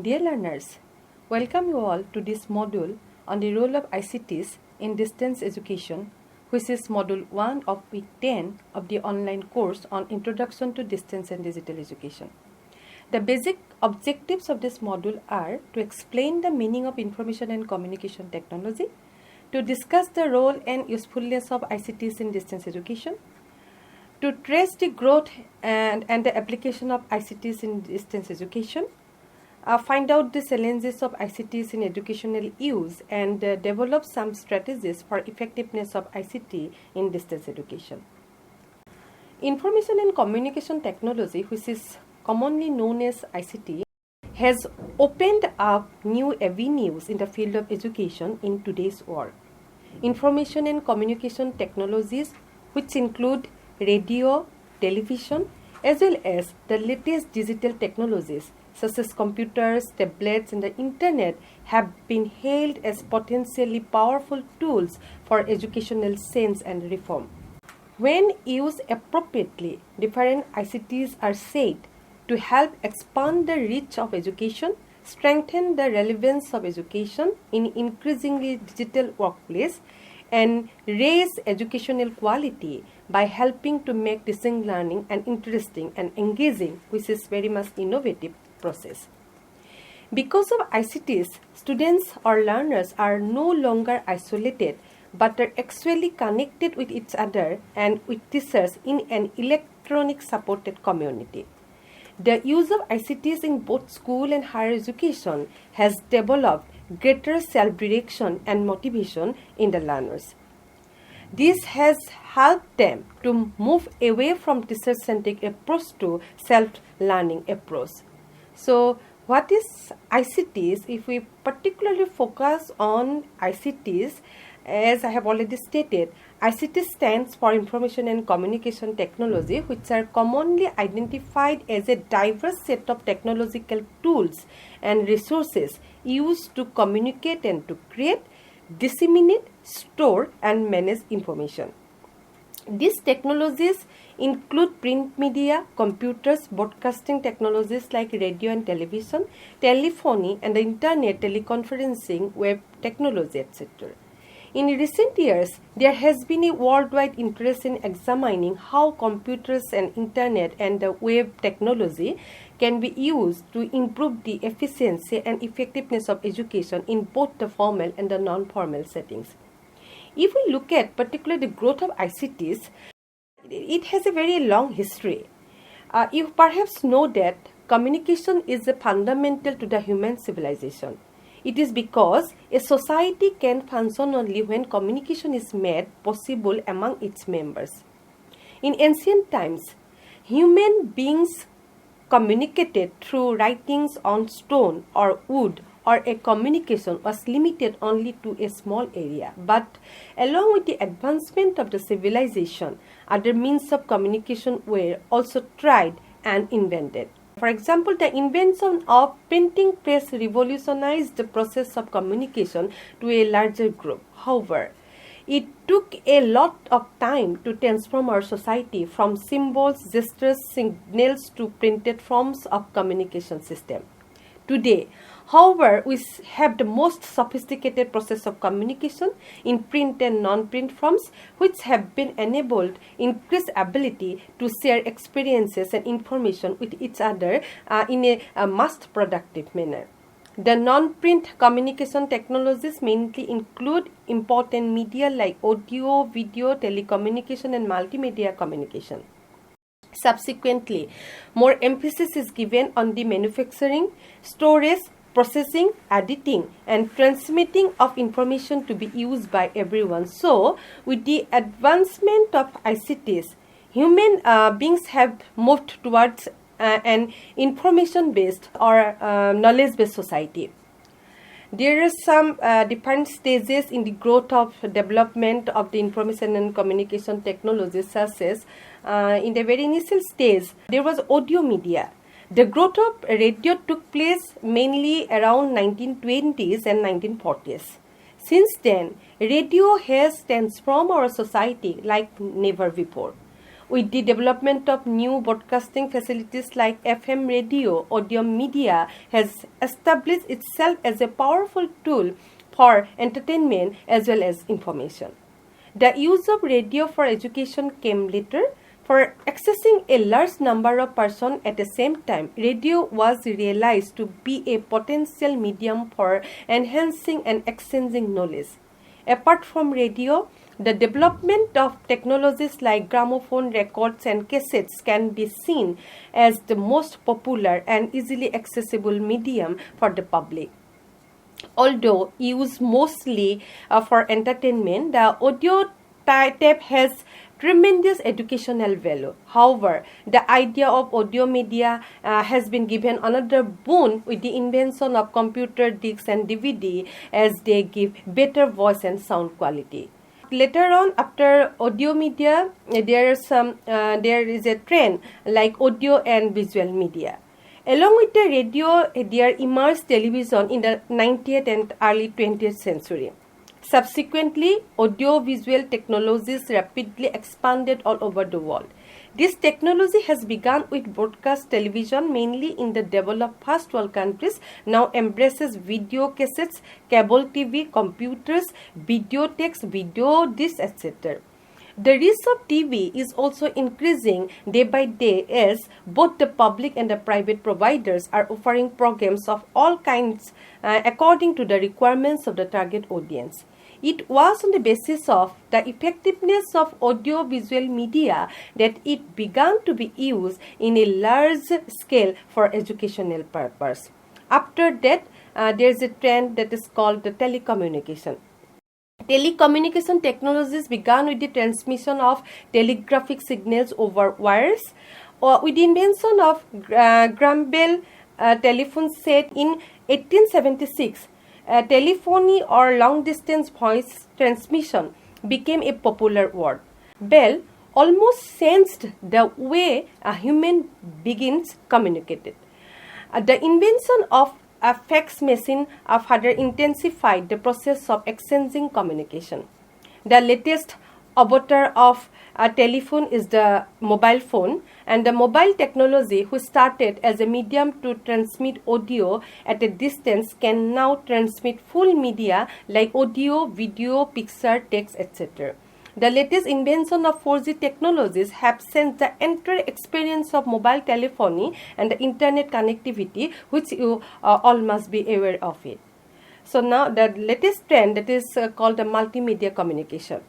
Dear learners, welcome you all to this module on the role of ICTs in distance education, which is module 1 of week 10 of the online course on Introduction to Distance and Digital Education. The basic objectives of this module are to explain the meaning of information and communication technology, to discuss the role and usefulness of ICTs in distance education, to trace the growth and the application of ICTs in distance education, find out the challenges of ICTs in educational use, and develop some strategies for effectiveness of ICT in distance education. Information and communication technology, which is commonly known as ICT, has opened up new avenues in the field of education in today's world. Information and communication technologies, which include radio, television, as well as the latest digital technologies such as computers, tablets, and the internet, have been hailed as potentially powerful tools for educational change and reform. When used appropriately, different ICTs are said to help expand the reach of education, strengthen the relevance of education in increasingly digital workplace, and raise educational quality by helping to make distance learning an interesting and engaging, which is very much innovative process. Because of ICTs, students or learners are no longer isolated but are actually connected with each other and with teachers in an electronic supported community. The use of ICTs in both school and higher education has developed greater self-direction and motivation in the learners. This has helped them to move away from teacher-centric approach to self-learning approach. So, what is ICTs? If we particularly focus on ICTs, as I have already stated, ICT stands for Information and Communication Technology, which are commonly identified as a diverse set of technological tools and resources used to communicate and to create, disseminate, store, and manage information. These technologies include print media, computers, broadcasting technologies like radio and television, telephony, and the internet, teleconferencing, web technology, etc. In recent years, there has been a worldwide interest in examining how computers and internet and the web technology can be used to improve the efficiency and effectiveness of education in both the formal and the non-formal settings. If we look at particularly the growth of ICTs, it has a very long history. You perhaps know that communication is fundamental to the human civilization. It is because a society can function only when communication is made possible among its members. In ancient times, human beings communicated through writings on stone or wood, or a communication was limited only to a small area. But along with the advancement of the civilization, other means of communication were also tried and invented. For example, the invention of printing press revolutionized the process of communication to a larger group. However, it took a lot of time to transform our society from symbols, gestures, signals to printed forms of communication system. Today, however, we have the most sophisticated process of communication in print and non-print forms, which have been enabled increased ability to share experiences and information with each other in a mass productive manner. The non-print communication technologies mainly include important media like audio, video, telecommunication, and multimedia communication. Subsequently, more emphasis is given on the manufacturing, storage, processing, editing, and transmitting of information to be used by everyone. So, with the advancement of ICTs, human beings have moved towards an information-based or knowledge-based society. There are some different stages in the growth of development of the information and communication technology, such as in the very initial stage, there was audio media. The growth of radio took place mainly around 1920s and 1940s. Since then, radio has transformed our society like never before. with the development of new broadcasting facilities like FM radio, audio media has established itself as a powerful tool for entertainment as well as information. The use of radio for education came later. For accessing a large number of persons at the same time, radio was realized to be a potential medium for enhancing and exchanging knowledge. Apart from radio, the development of technologies like gramophone, records, and cassettes can be seen as the most popular and easily accessible medium for the public. Although used mostly for entertainment, the audio tape has tremendous educational value. However, the idea of audio media has been given another boon with the invention of computer discs and DVD, as they give better voice and sound quality. Later on, after audio media, there is a trend like audio and visual media. Along with the radio, there emerged television in the 19th and early 20th century. Subsequently, audio-visual technologies rapidly expanded all over the world. This technology has begun with broadcast television, mainly in the developed first world countries, now embraces video cassettes, cable TV, computers, videotapes, video discs, etc. The reach of TV is also increasing day by day as both the public and the private providers are offering programs of all kinds according to the requirements of the target audience. It was on the basis of the effectiveness of audio-visual media that it began to be used in a large scale for educational purpose. After that, there is a trend that is called the telecommunication. Telecommunication technologies began with the transmission of telegraphic signals over wires. With the invention of Graham Bell telephone set in 1876, telephony or long-distance voice transmission became a popular word. Bell almost changed the way a human beings communicated. The invention of a fax machine further intensified the process of exchanging communication. The latest avatar of a telephone is the mobile phone, and the mobile technology, which started as a medium to transmit audio at a distance, can now transmit full media like audio, video, picture, text, etc. The latest invention of 4G technologies have changed the entire experience of mobile telephony and the internet connectivity, which you all must be aware of it. So now the latest trend that is called the multimedia communication.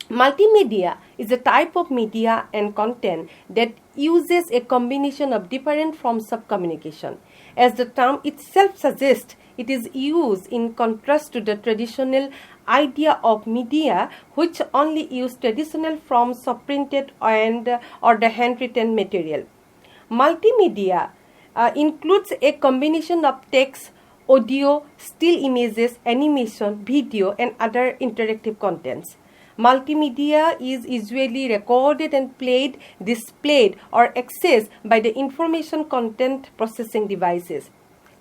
Multimedia is a type of media and content that uses a combination of different forms of communication. As the term itself suggests, it is used in contrast to the traditional idea of media, which only use traditional forms of printed and or the handwritten material. Multimedia includes a combination of text, audio, still images, animation, video, and other interactive contents. Multimedia is usually recorded and played, displayed, or accessed by the information content processing devices.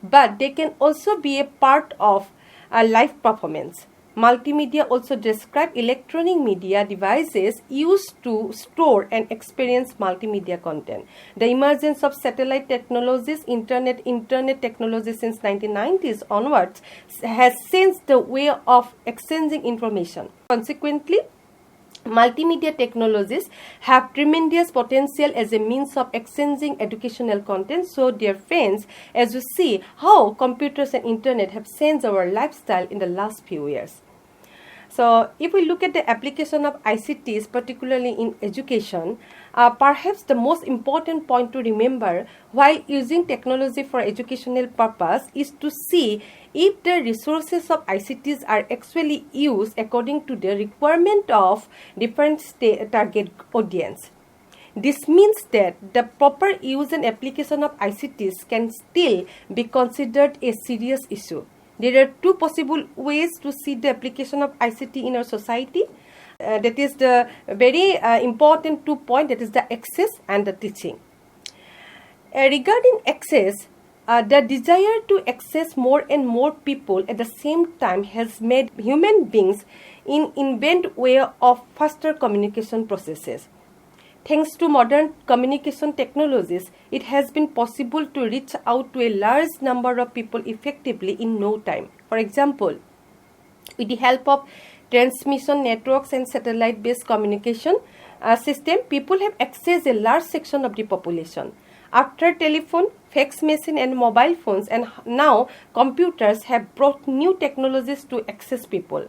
But they can also be a part of a live performance. Multimedia also describe electronic media devices used to store and experience multimedia content. The emergence of satellite technologies, internet technology since 1990s onwards has changed the way of exchanging information. Consequently, multimedia technologies have tremendous potential as a means of exchanging educational content. So, dear friends, as you see how computers and internet have changed our lifestyle in the last few years. So, if we look at the application of ICTs, particularly in education, perhaps the most important point to remember while using technology for educational purpose is to see if the resources of ICTs are actually used according to the requirement of different target audience. This means that the proper use and application of ICTs can still be considered a serious issue. There are two possible ways to see the application of ICT in our society. That is the very important 2 points, that is the access and the teaching. Regarding access, the desire to access more and more people at the same time has made human beings invent way of faster communication processes. Thanks to modern communication technologies, it has been possible to reach out to a large number of people effectively in no time. For example, with the help of transmission networks and satellite-based communication system, people have accessed a large section of the population. After telephone, fax machine and mobile phones, and now computers have brought new technologies to access people.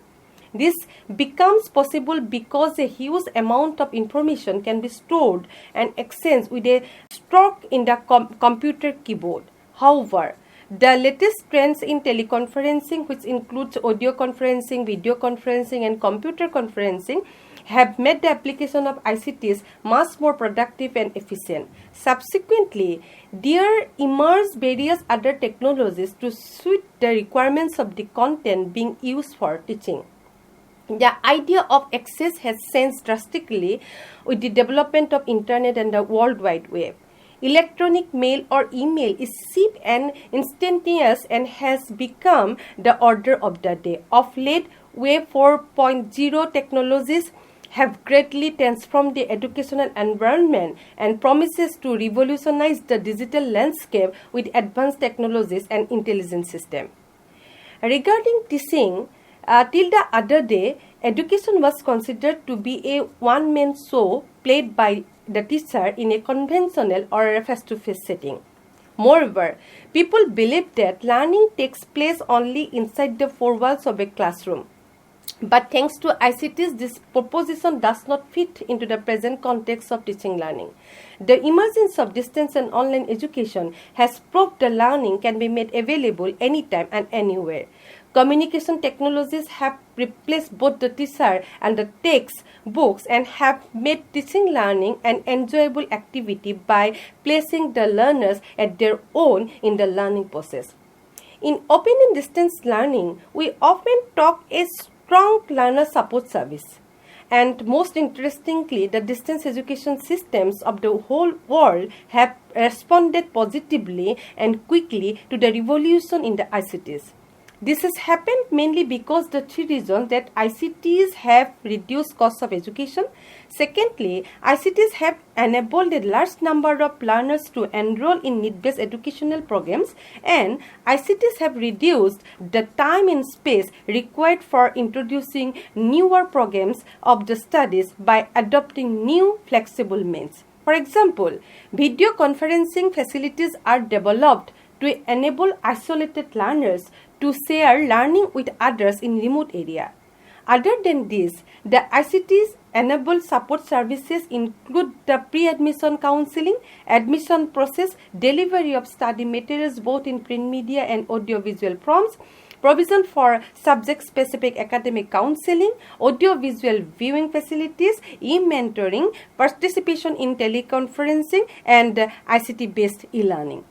This becomes possible because a huge amount of information can be stored and exchanged with a stroke in the computer keyboard. However, the latest trends in teleconferencing, which includes audio conferencing, video conferencing, and computer conferencing, have made the application of ICTs much more productive and efficient. Subsequently, there emerged various other technologies to suit the requirements of the content being used for teaching. The idea of access has changed drastically with the development of Internet and the World Wide Web. Electronic mail or email is cheap and instantaneous and has become the order of the day. Of late, Web 4.0 technologies have greatly transformed the educational environment and promises to revolutionize the digital landscape with advanced technologies and intelligent systems. Regarding teaching, till the other day, education was considered to be a one-man show played by the teacher in a conventional or a face-to-face setting. Moreover, people believe that learning takes place only inside the four walls of a classroom. But thanks to ICTs, this proposition does not fit into the present context of teaching learning. The emergence of distance and online education has proved that learning can be made available anytime and anywhere. Communication technologies have replaced both the teacher and the textbooks and have made teaching learning an enjoyable activity by placing the learners at their own in the learning process. In open and distance learning, we often talk a strong learner support service. And most interestingly, the distance education systems of the whole world have responded positively and quickly to the revolution in the ICTs. This has happened mainly because the three reasons that ICTs have reduced costs of education. Secondly, ICTs have enabled a large number of learners to enroll in need-based educational programs, and ICTs have reduced the time and space required for introducing newer programs of the studies by adopting new flexible means. For example, video conferencing facilities are developed to enable isolated learners to share learning with others in remote area. Other than this, the ICTs enable support services include the pre-admission counseling, admission process, delivery of study materials both in print media and audiovisual forms, provision for subject-specific academic counseling, audiovisual viewing facilities, e-mentoring, participation in teleconferencing, and ICT-based e-learning.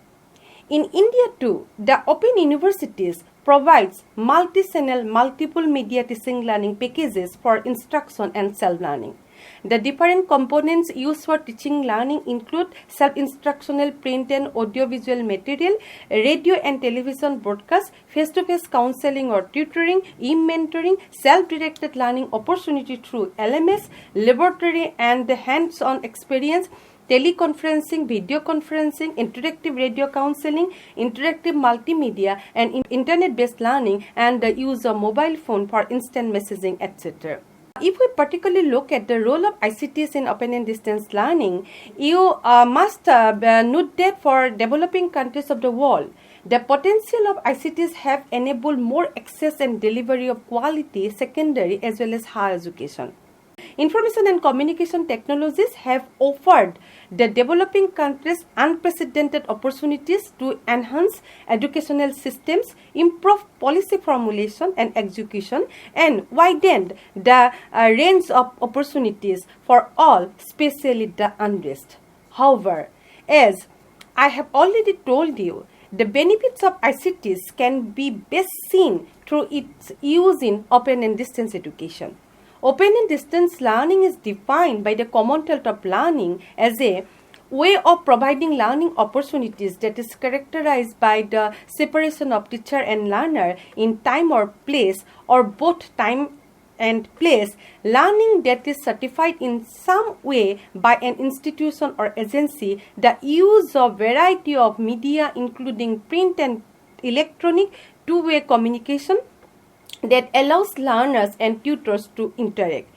In India too, the Open Universities provides multi-channel, multiple media teaching learning packages for instruction and self-learning. The different components used for teaching learning include self-instructional print and audiovisual material, radio and television broadcasts, face-to-face counseling or tutoring, e-mentoring, self-directed learning opportunity through LMS, laboratory and hands-on experience, teleconferencing, video conferencing, interactive radio counseling, interactive multimedia, and internet-based learning, and the use of mobile phone for instant messaging, etc. If we particularly look at the role of ICTs in open and distance learning, you must note that for developing countries of the world, the potential of ICTs have enabled more access and delivery of quality secondary as well as higher education. Information and communication technologies have offered the developing countries unprecedented opportunities to enhance educational systems, improve policy formulation and execution, and widened the range of opportunities for all, especially the unreached. However, as I have already told you, the benefits of ICTs can be best seen through its use in open and distance education. Open and distance learning is defined by the Commonwealth of Learning as a way of providing learning opportunities that is characterized by the separation of teacher and learner in time or place, or both time and place learning that is certified in some way by an institution or agency, the use of variety of media including print and electronic two-way communication that allows learners and tutors to interact.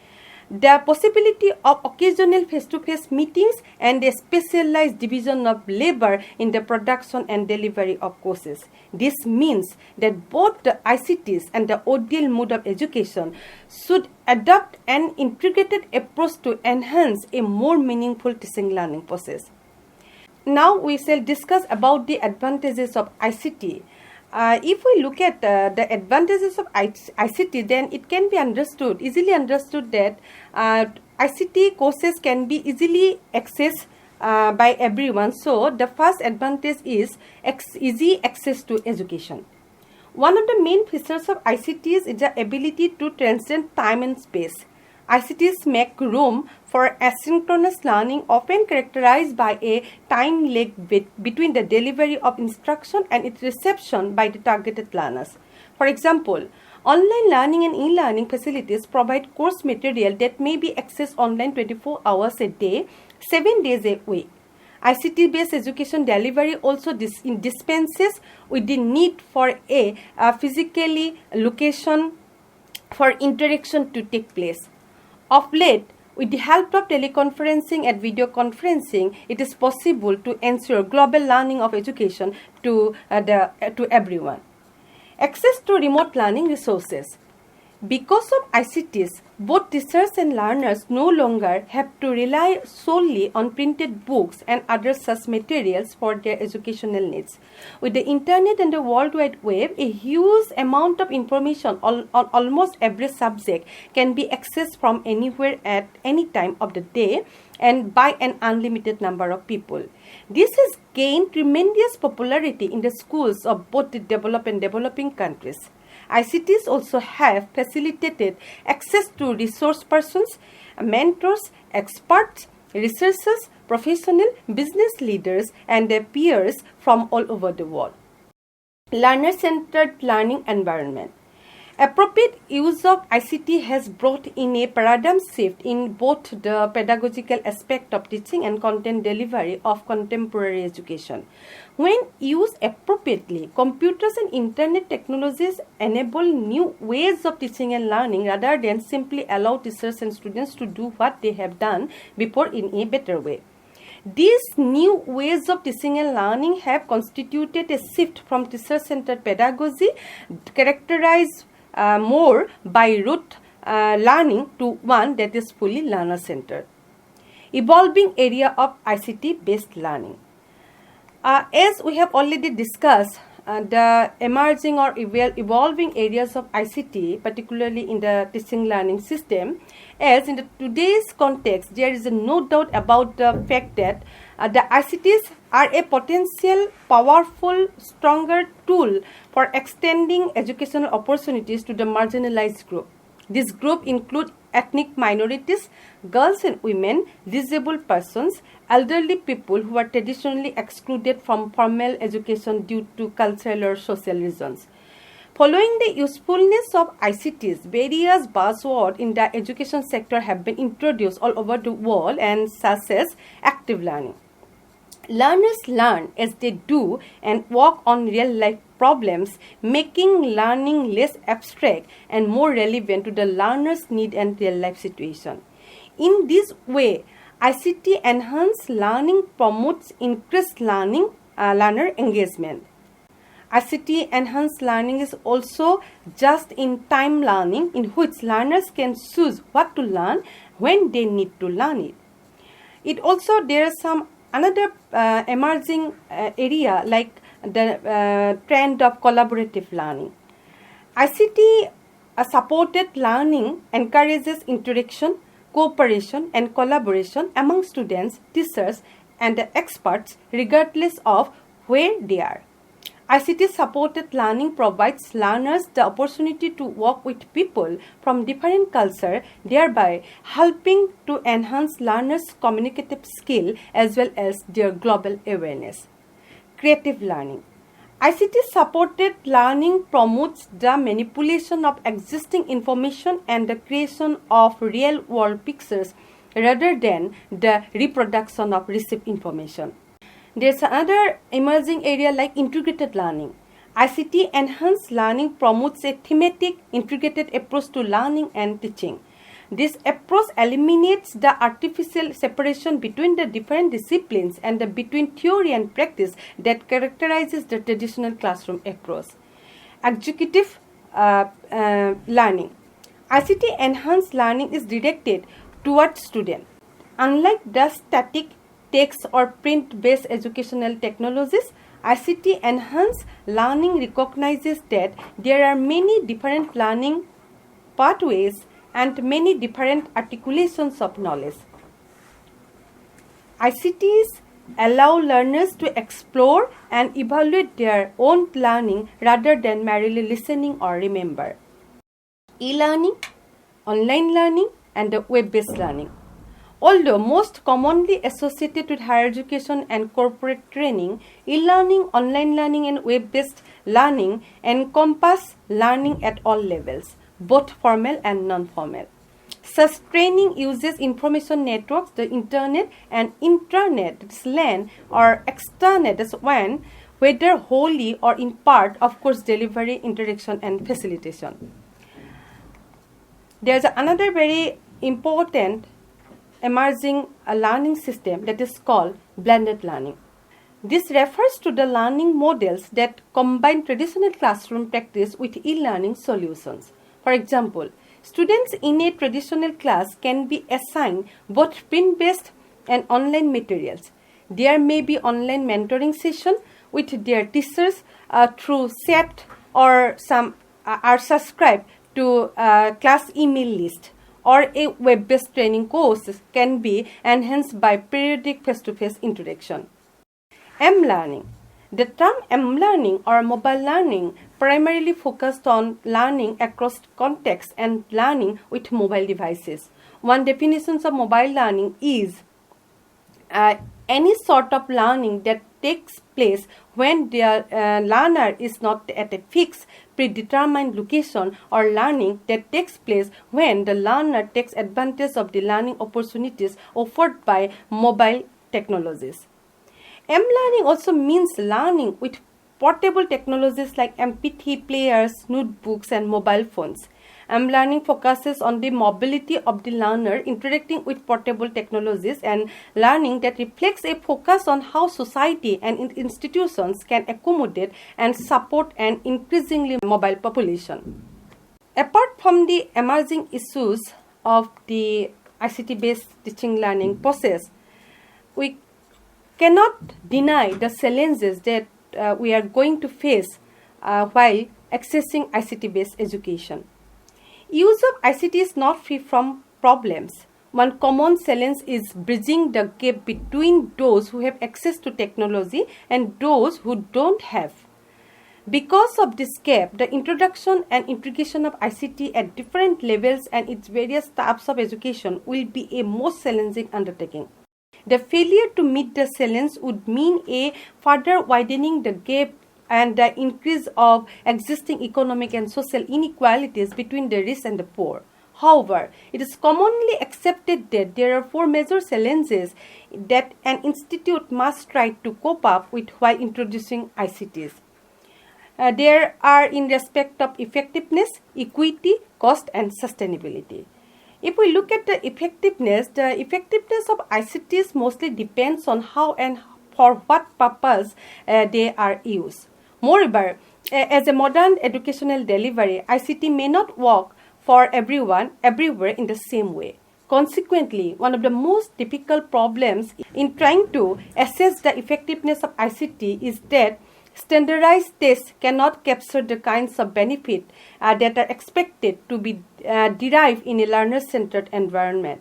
The possibility of occasional face-to-face meetings and a specialized division of labor in the production and delivery of courses. This means that both the ICTs and the ODL mode of education should adopt an integrated approach to enhance a more meaningful teaching learning process. Now we shall discuss about the advantages of ICT. If we look at the advantages of ICT, then it can be easily understood that ICT courses can be easily accessed by everyone. So the first advantage is easy access to education. One of the main features of ICTs is the ability to transcend time and space. ICTs make room for asynchronous learning, often characterized by a time lag between the delivery of instruction and its reception by the targeted learners. For example, online learning and e-learning facilities provide course material that may be accessed online 24 hours a day, 7 days a week. ICT-based education delivery also dispenses with the need for a physical location for interaction to take place. Of late, with the help of teleconferencing and video conferencing, it is possible to ensure global learning of education to everyone. Access to remote learning resources. Because of ICTs, both teachers and learners no longer have to rely solely on printed books and other such materials for their educational needs. With the internet and the World Wide Web, a huge amount of information on almost every subject can be accessed from anywhere at any time of the day and by an unlimited number of people. This has gained tremendous popularity in the schools of both the developed and developing countries. ICTs also have facilitated access to resource persons, mentors, experts, researchers, professional business leaders, and their peers from all over the world. Learner-centered learning environment. Appropriate use of ICT has brought in a paradigm shift in both the pedagogical aspect of teaching and content delivery of contemporary education. When used appropriately, computers and internet technologies enable new ways of teaching and learning rather than simply allow teachers and students to do what they have done before in a better way. These new ways of teaching and learning have constituted a shift from teacher-centered pedagogy characterized more by rote learning to one that is fully learner-centered. Evolving area of ICT-based learning. As we have already discussed, the emerging or evolving areas of ICT, particularly in the teaching learning system, as in today's context, there is no doubt about the fact that the ICTs are a potential, powerful, stronger tool for extending educational opportunities to the marginalized group. This group includes ethnic minorities, girls and women, disabled persons, elderly people who are traditionally excluded from formal education due to cultural or social reasons. Following the usefulness of ICTs, various buzzwords in the education sector have been introduced all over the world, and such as active learning. Learners learn as they do and work on real-life problems, making learning less abstract and more relevant to the learner's need and real-life situation. In this way, ICT enhanced learning promotes increased learner engagement. ICT enhanced learning is also just-in-time learning, in which learners can choose what to learn when they need to learn it. There are some another emerging area like the trend of collaborative learning. ICT supported learning encourages interaction, cooperation and collaboration among students, teachers and experts regardless of where they are. ICT supported learning provides learners the opportunity to work with people from different cultures, thereby helping to enhance learners' communicative skill as well as their global awareness. Creative learning. ICT-supported learning promotes the manipulation of existing information and the creation of real-world pictures rather than the reproduction of received information. There's another emerging area like integrated learning. ICT-enhanced learning promotes a thematic, integrated approach to learning and teaching. This approach eliminates the artificial separation between the different disciplines and between theory and practice that characterizes the traditional classroom approach. Executive learning. ICT-enhanced learning is directed towards students. Unlike the static text or print-based educational technologies, ICT-enhanced learning recognizes that there are many different learning pathways and many different articulations of knowledge. ICTs allow learners to explore and evaluate their own learning rather than merely listening or remember. E-learning, online learning, and web-based learning. Although most commonly associated with higher education and corporate training, e-learning, online learning, and web-based learning encompass learning at all levels, both formal and non-formal. Such training uses information networks, the internet and intranet, LAN or extranet as when, whether wholly or in part, of course, delivery, interaction and facilitation. There's another very important emerging learning system that is called blended learning. This refers to the learning models that combine traditional classroom practice with e-learning solutions. For example, students in a traditional class can be assigned both print-based and online materials. There may be online mentoring session with their teachers through chat or some are subscribed to class email list, or a web-based training course can be enhanced by periodic face-to-face interaction. M-learning. The term M-learning or mobile learning primarily focused on learning across contexts and learning with mobile devices. One definition of mobile learning is any sort of learning that takes place when the learner is not at a fixed predetermined location, or learning that takes place when the learner takes advantage of the learning opportunities offered by mobile technologies. M-learning also means learning with portable technologies like MP3 players, notebooks, and mobile phones. M-learning focuses on the mobility of the learner interacting with portable technologies and learning that reflects a focus on how society and institutions can accommodate and support an increasingly mobile population. Apart from the emerging issues of the ICT-based teaching learning process, we cannot deny the challenges that we are going to face while accessing ICT-based education. Use of ICT is not free from problems. One common challenge is bridging the gap between those who have access to technology and those who don't have. Because of this gap, the introduction and integration of ICT at different levels and its various types of education will be a most challenging undertaking. The failure to meet the challenge would mean a further widening the gap and the increase of existing economic and social inequalities between the rich and the poor. However, it is commonly accepted that there are four major challenges that an institute must try to cope up with while introducing ICTs. There are in respect of effectiveness, equity, cost, and sustainability. If we look at the effectiveness of ICTs mostly depends on how and for what purpose they are used. Moreover, as a modern educational delivery, ICT may not work for everyone everywhere in the same way. Consequently, one of the most difficult problems in trying to assess the effectiveness of ICT is that standardized tests cannot capture the kinds of benefit that are expected to be derived in a learner-centered environment.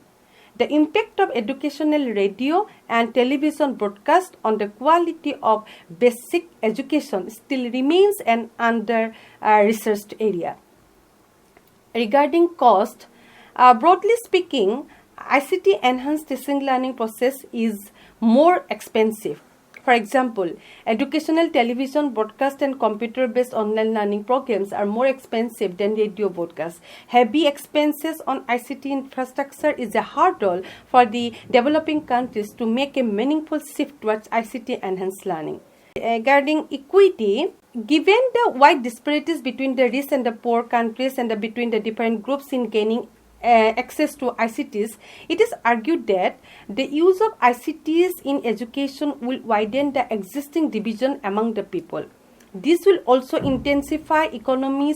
The impact of educational radio and television broadcast on the quality of basic education still remains an under-researched area. Regarding cost, broadly speaking, ICT-enhanced teaching learning process is more expensive, For example, educational television broadcast and computer-based online learning programs are more expensive than radio broadcasts. Heavy expenses on ICT infrastructure is a hurdle for the developing countries to make a meaningful shift towards ICT-enhanced learning. Regarding equity, given the wide disparities between the rich and the poor countries and between the different groups in gaining access to ICTs, it is argued that the use of ICTs in education will widen the existing division among the people. This will also intensify economic,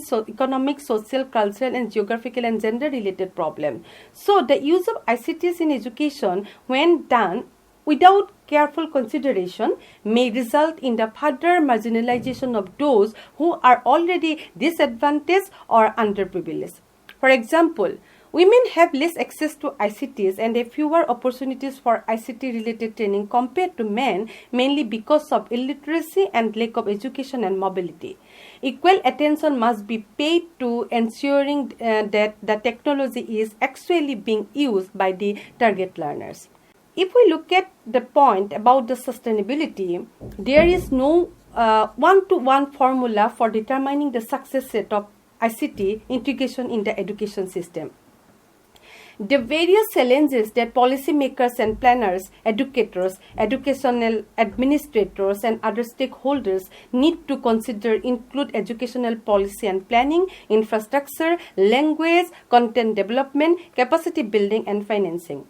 social, cultural, and geographical and gender-related problems. So, the use of ICTs in education, when done without careful consideration, may result in the further marginalization of those who are already disadvantaged or underprivileged. For example, women have less access to ICTs and fewer opportunities for ICT-related training compared to men, mainly because of illiteracy and lack of education and mobility. Equal attention must be paid to ensuring that the technology is actually being used by the target learners. If we look at the point about the sustainability, there is no one-to-one formula for determining the success rate of ICT integration in the education system. The various challenges that policymakers and planners, educators, educational administrators, and other stakeholders need to consider include educational policy and planning, infrastructure, language, content development, capacity building, and financing.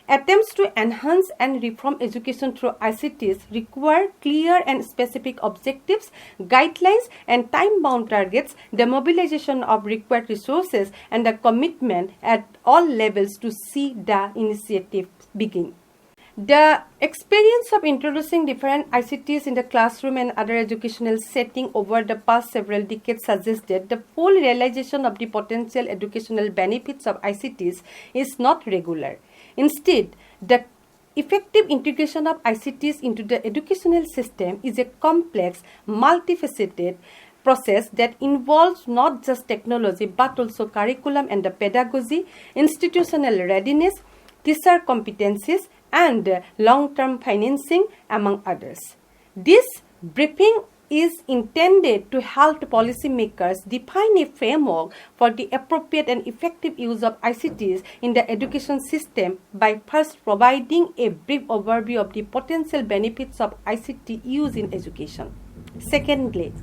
Attempts to enhance and reform education through ICTs require clear and specific objectives, guidelines, and time-bound targets, the mobilization of required resources, and the commitment at all levels to see the initiative begin. The experience of introducing different ICTs in the classroom and other educational settings over the past several decades suggested the full realization of the potential educational benefits of ICTs is not regular. Instead, the effective integration of ICTs into the educational system is a complex, multifaceted process that involves not just technology but also curriculum and the pedagogy, institutional readiness, teacher competencies, and long-term financing, among others. This briefing is intended to help policymakers define a framework for the appropriate and effective use of ICTs in the education system by first providing a brief overview of the potential benefits of ICT use in education. Secondly,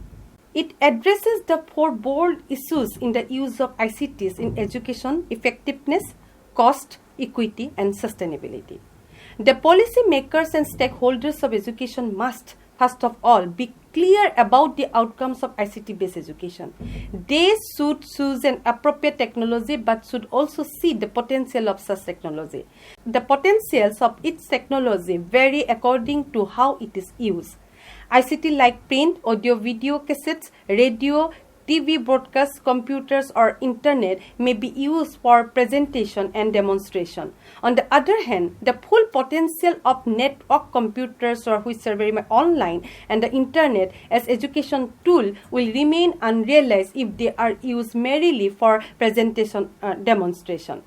it addresses the four bold issues in the use of ICTs in education: effectiveness, cost, equity, and sustainability. The policymakers and stakeholders of education must, first of all, be clear about the outcomes of ICT-based education. They should choose an appropriate technology but should also see the potential of such technology. The potentials of each technology vary according to how it is used. ICT like print, audio, video, cassettes, radio, TV broadcasts, computers, or internet may be used for presentation and demonstration. On the other hand, the full potential of network computers, or which are very much online, and the internet as education tool will remain unrealized if they are used merely for presentation demonstration.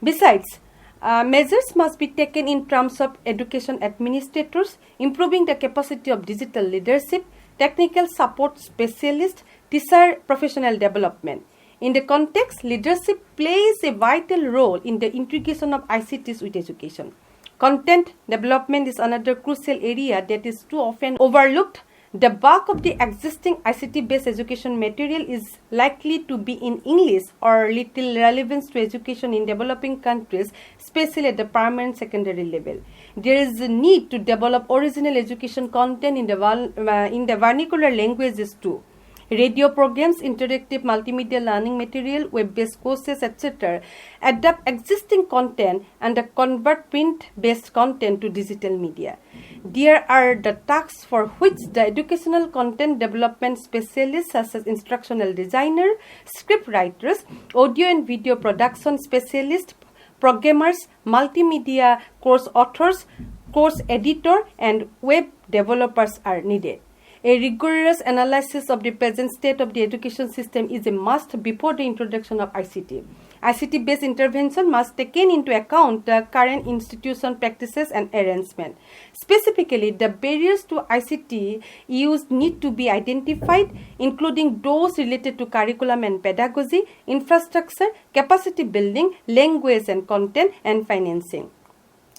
Besides, measures must be taken in terms of education administrators, improving the capacity of digital leadership, technical support specialists, teacher professional development. In the context, leadership plays a vital role in the integration of ICTs with education. Content development is another crucial area that is too often overlooked. The bulk of the existing ICT-based education material is likely to be in English or little relevance to education in developing countries, especially at the primary and secondary level. There is a need to develop original education content in the vernacular languages too. Radio programs, interactive multimedia learning material, web-based courses, etc. adapt existing content and convert print-based content to digital media. There are the tasks for which the educational content development specialists such as instructional designer, script writers, audio and video production specialists, programmers, multimedia course authors, course editor, and web developers are needed. A rigorous analysis of the present state of the education system is a must before the introduction of ICT. ICT-based intervention must take into account the current institution practices and arrangement. Specifically, the barriers to ICT use need to be identified, including those related to curriculum and pedagogy, infrastructure, capacity building, language and content, and financing.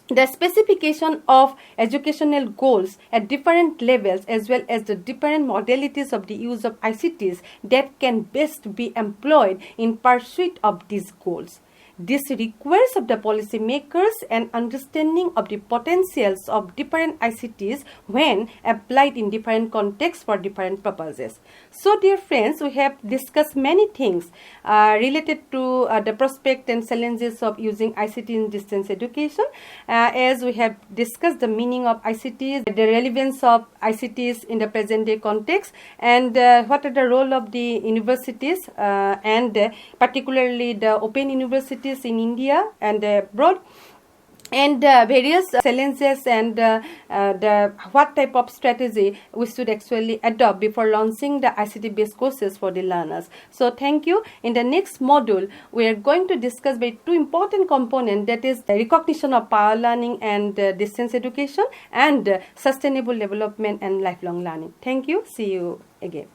The specification of educational goals at different levels, as well as the different modalities of the use of ICTs that can best be employed in pursuit of these goals. This requires of the policymakers an understanding of the potentials of different ICTs when applied in different contexts for different purposes. So, dear friends, we have discussed many things related to the prospect and challenges of using ICT in distance education. As we have discussed the meaning of ICTs, the relevance of ICTs in the present day context, and what are the role of the universities and particularly the open universities in India and abroad, and various challenges and what type of strategy we should actually adopt before launching the ICT-based courses for the learners. So thank you. In the next module, we are going to discuss by two important components, that is the recognition of power learning and distance education, and sustainable development and lifelong learning. Thank you. See you again.